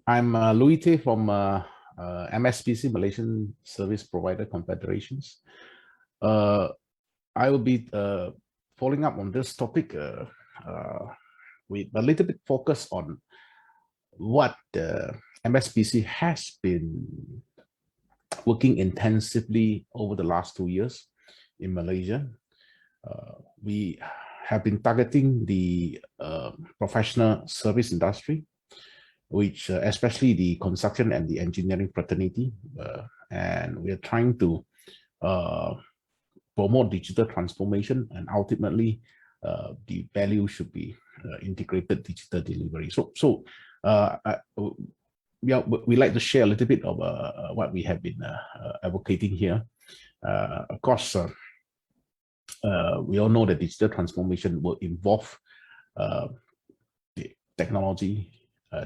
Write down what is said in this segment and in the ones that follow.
I'm Louis Tay from MSPC, Malaysian Service Provider Confederations. I will be following up on this topic with a little bit focus on what the MSPC has been working intensively over the last 2 years in Malaysia. We have been targeting the professional service industry, which especially the construction and the engineering fraternity, and we are trying to promote digital transformation, and ultimately the value should be integrated digital delivery. We like to share a little bit of what we have been advocating here. Of course, we all know that digital transformation will involve the technology,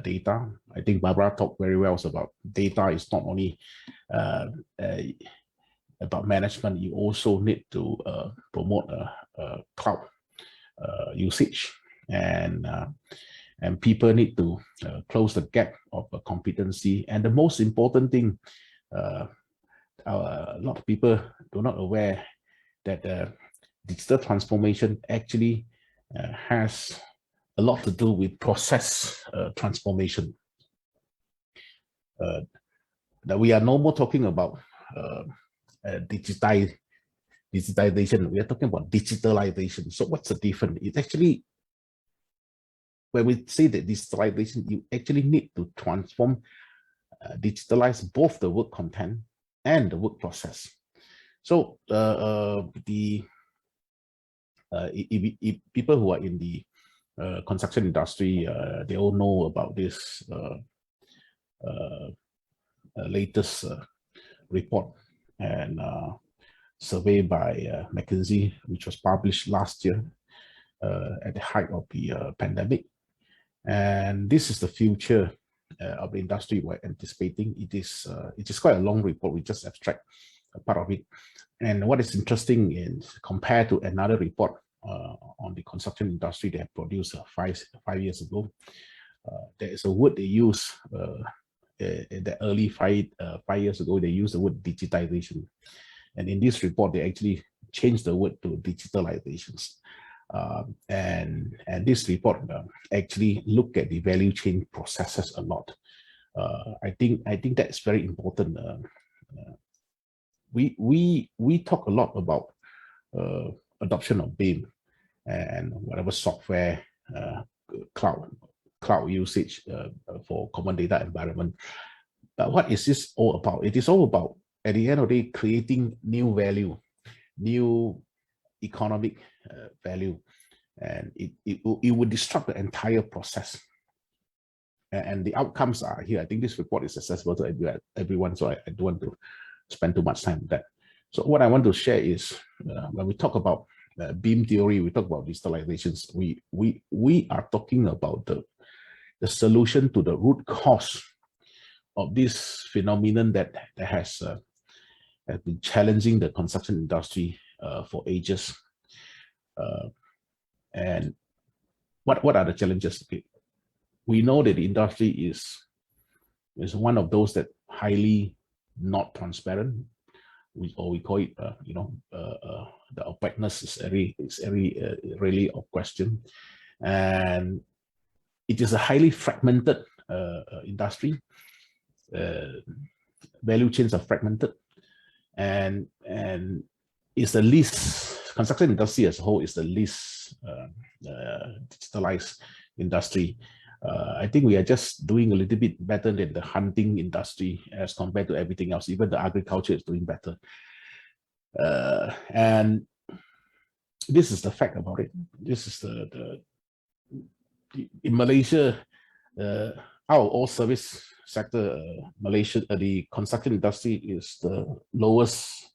data. I think Barbara talked very well about data is not only about management, you also need to promote cloud usage, and people need to close the gap of competency. And the most important thing, a lot of people do not aware that digital transformation actually has a lot to do with process transformation. That we are no more talking about digitization, we are talking about digitalization. So what's the difference? It's actually, when we say that digitalization, you actually need to transform, digitalize both the work content and the work process. So if people who are in the construction industry, they all know about this latest report and survey by McKinsey, which was published last year at the height of the pandemic. And this is the future of the industry we're anticipating. It is quite a long report. We just abstract a part of it. And what is interesting is, compared to another report on the construction industry they have produced five years ago, there is a word they use in the early five years ago. They used the word digitization, and in this report they actually changed the word to digitalizations. And this report actually look at the value chain processes a lot. I think that's very important. We talk a lot about adoption of BIM and whatever software, cloud usage for common data environment. But what is this all about? It is all about, at the end of the day, creating new value, new economic value, and it would disrupt the entire process. And the outcomes are here. I think this report is accessible to everyone, so I don't want to spend too much time on that. So what I want to share is, when we talk about BIM theory, we talk about digitalizations, we are talking about the solution to the root cause of this phenomenon that has been challenging the construction industry for ages. And what are the challenges? Okay. We know that the industry is one of those that highly not transparent, or we call it, the opaqueness is really of question, and it is a highly fragmented industry. Value chains are fragmented, and it's the least, construction industry as a whole is the least digitalized industry. I think we are just doing a little bit better than the hunting industry as compared to everything else. Even the agriculture is doing better. And this is the fact about it. This is in Malaysia, our all service sector, Malaysia, the construction industry is the lowest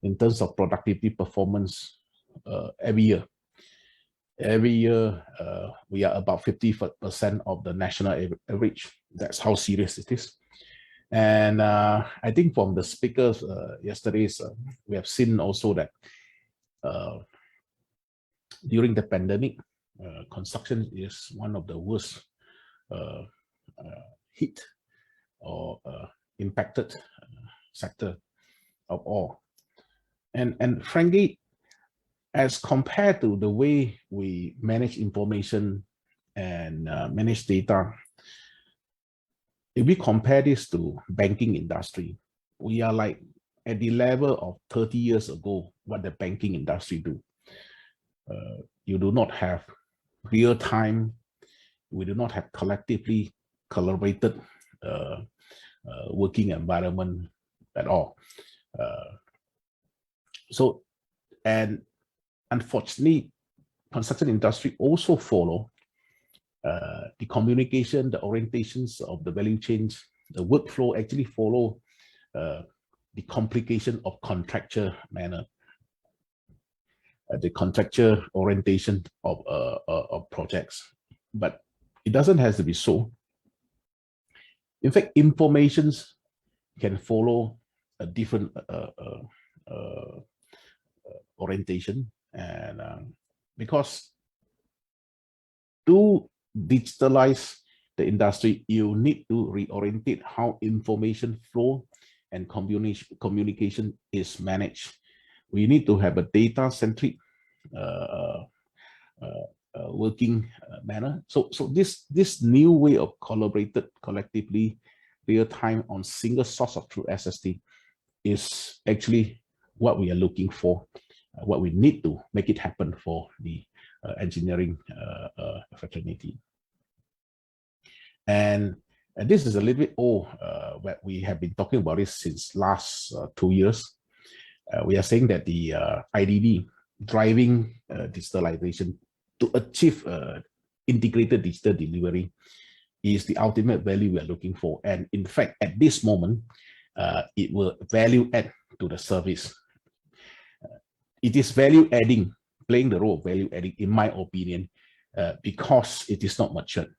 in terms of productivity performance every year. Every year, we are about 50% of the national average. That's how serious it is. And I think from the speakers yesterday's, we have seen also that during the pandemic, construction is one of the worst hit or impacted sector of all. And frankly, as compared to the way we manage information and manage data, if we compare this to banking industry, we are like at the level of 30 years ago, what the banking industry do. You do not have real time, we do not have collectively collaborated working environment at all. So, and unfortunately, construction industry also follow the communication, the orientations of the value chains, the workflow actually follow the complication of contractual manner, the contractual orientation of projects. But it doesn't have to be so. In fact, informations can follow a different orientation, and because to digitalize the industry, you need to reorientate how information flow and communication is managed. We need to have a data-centric working manner. So this new way of collaborated collectively, real time on single source of truth SST is actually what we are looking for, what we need to make it happen for the engineering fraternity. And this is a little bit old, what we have been talking about this since last 2 years. We are saying that the IDD driving digitalization to achieve integrated digital delivery is the ultimate value we are looking for. And in fact, at this moment, it will value add to the service. It is value adding, playing the role of value adding, in my opinion, because it is not matured.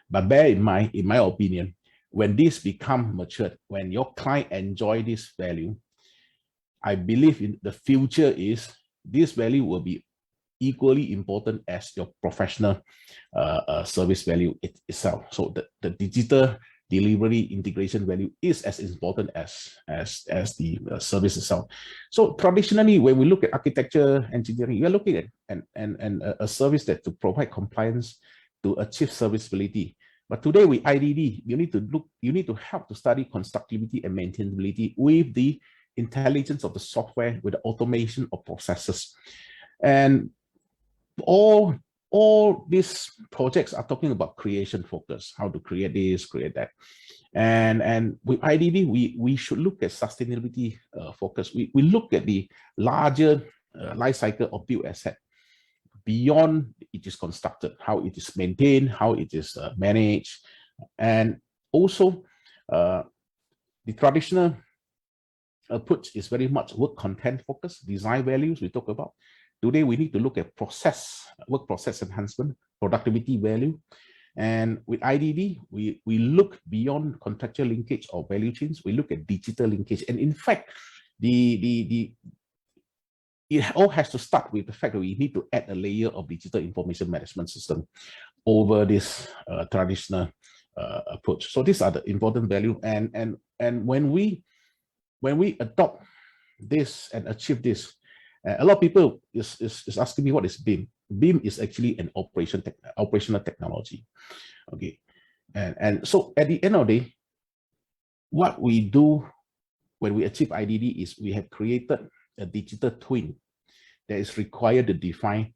But bear in mind, in my opinion, when this become matured, when your client enjoy this value, I believe in the future is this value will be equally important as your professional service value itself. So the digital delivery integration value is as important as the service itself. So traditionally, when we look at architecture engineering, we are looking at a service that to provide compliance to achieve serviceability. But today with IDD, you need to help to study constructability and maintainability with the intelligence of the software, with the automation of processes. And all these projects are talking about creation focus, how to create this, create that. And with IDD, we should look at sustainability focus. We look at the larger life cycle of built asset beyond it is constructed, how it is maintained, how it is managed. And also the traditional approach is very much work content focused, design values we talk about. Today, we need to look at work process enhancement, productivity value. And with IDD, we look beyond contractual linkage or value chains. We look at digital linkage. And in fact, it all has to start with the fact that we need to add a layer of digital information management system over this traditional approach. So these are the important value. And when we adopt this and achieve this, a lot of people is asking me what is BIM. BIM is actually an operational technology. Okay, and so at the end of the day, what we do when we achieve IDD is we have created a digital twin that is required to define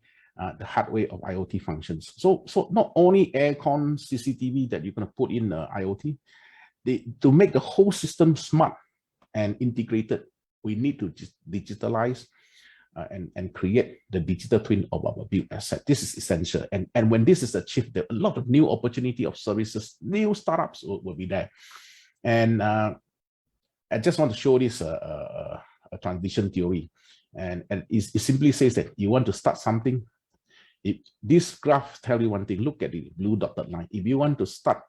the hardware of IoT functions. So not only aircon, CCTV that you're going to put in IoT, to make the whole system smart and integrated, we need to digitalize and create the digital twin of our built asset. This is essential. And when this is achieved, there are a lot of new opportunity of services, new startups will be there. And I just want to show this a transition theory. And it simply says that you want to start something. This graph tells you one thing. Look at the blue dotted line. If you want to start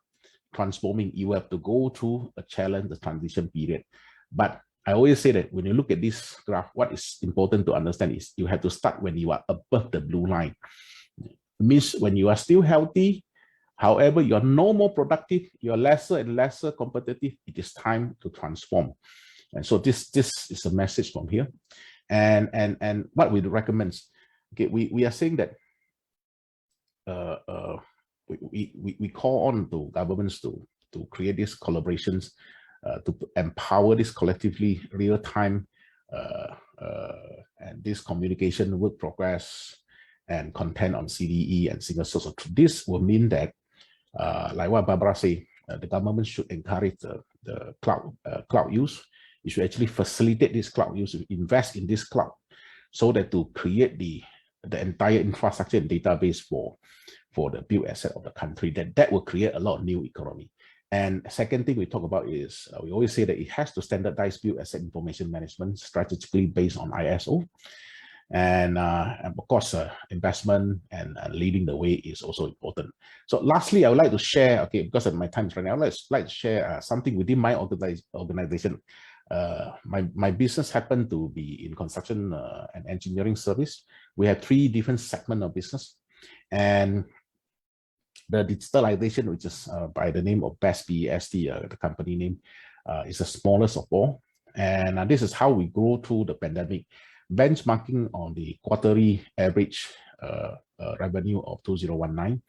transforming, you have to go through a challenge, the transition period. But I always say that when you look at this graph, what is important to understand is you have to start when you are above the blue line. It means when you are still healthy, However, you're no more productive, you're lesser and lesser competitive. It is time to transform. And so this is a message from here. And what we recommend, okay, we are saying that we call on to governments to create these collaborations, to empower this collectively real-time and this communication, work progress, and content on CDE and single source of truth. This will mean that, like what Barbara said, the government should encourage the cloud use. You should actually facilitate this cloud use, invest in this cloud, so that to create the entire infrastructure and database for the built asset of the country, that will create a lot of new economy. And second thing we talk about is, we always say that it has to standardize built asset information management strategically based on ISO. And of course, investment and leading the way is also important. So lastly, I would like to share, okay, because of my time is running out, I would like to share something within my organization. My business happened to be in construction and engineering service. We have 3 different segments of business. And the digitalization, which is by the name of BEST, the company name, is the smallest of all. And this is how we grow through the pandemic, benchmarking on the quarterly average revenue of 2019,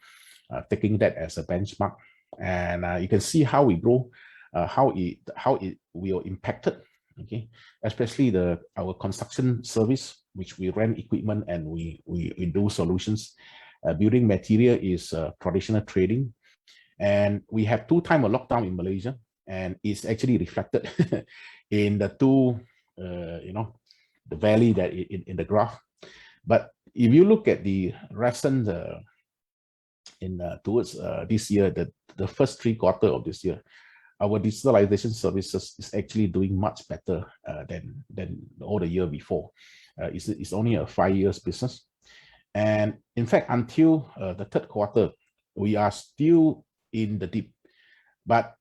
taking that as a benchmark. And you can see how we grow, how it will impacted, okay, especially our construction service, which we rent equipment and we do solutions. Building material is traditional trading, and we have 2 times a lockdown in Malaysia, and it's actually reflected in the 2 the valley that in the graph. But if you look at the recent towards this year, the first 3 quarters of this year, our digitalization services is actually doing much better than all the year before. It's only a 5 years business. And in fact, until the 3rd quarter, we are still in the dip. But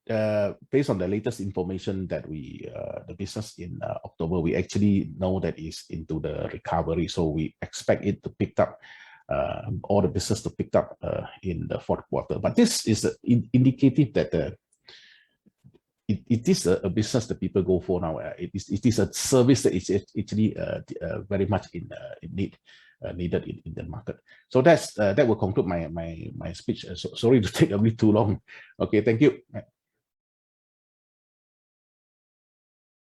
based on the latest information that the business in October, we actually know that is into the recovery. So we expect it to pick up, all the business to pick up in the 4th quarter. But this is indicative that it is a business that people go for now. It is a service that is actually very much in need. Needed in the market. So that will conclude my speech. Sorry to take a bit too long. Okay, thank you.